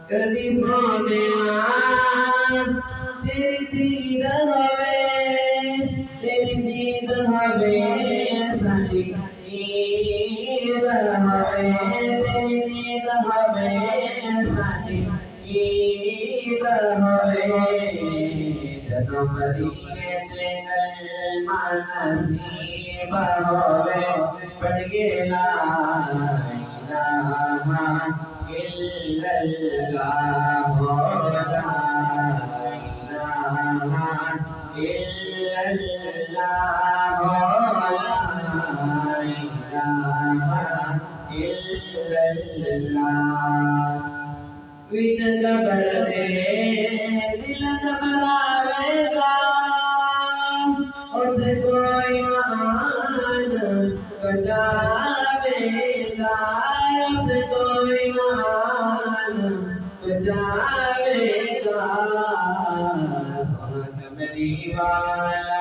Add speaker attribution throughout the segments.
Speaker 1: कभी होने तेरी दीद हवे तेरी दीद हवे साडी ईद हवे तेरी दीद हवे साडी ईद हवे जन्म दिए तेगल नसीब हवे पड़ गेला इलाहा इल्लल्लाह ला इलाहा इल्लल्लाह ला इलाहा इल्लल्लाह विच जबल दे दिल घबरावेगा उसे कोई महान बचावेगा उसे कोई महान बचावेगा कमरी वाला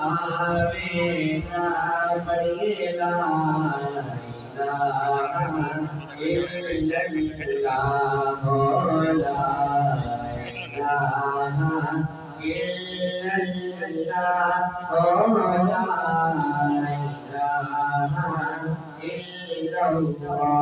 Speaker 1: आवेगा पड़ेगा इल्लल्लाह ला इलाहा इल्लल्लाह ला इलाहा इल्लल्लाह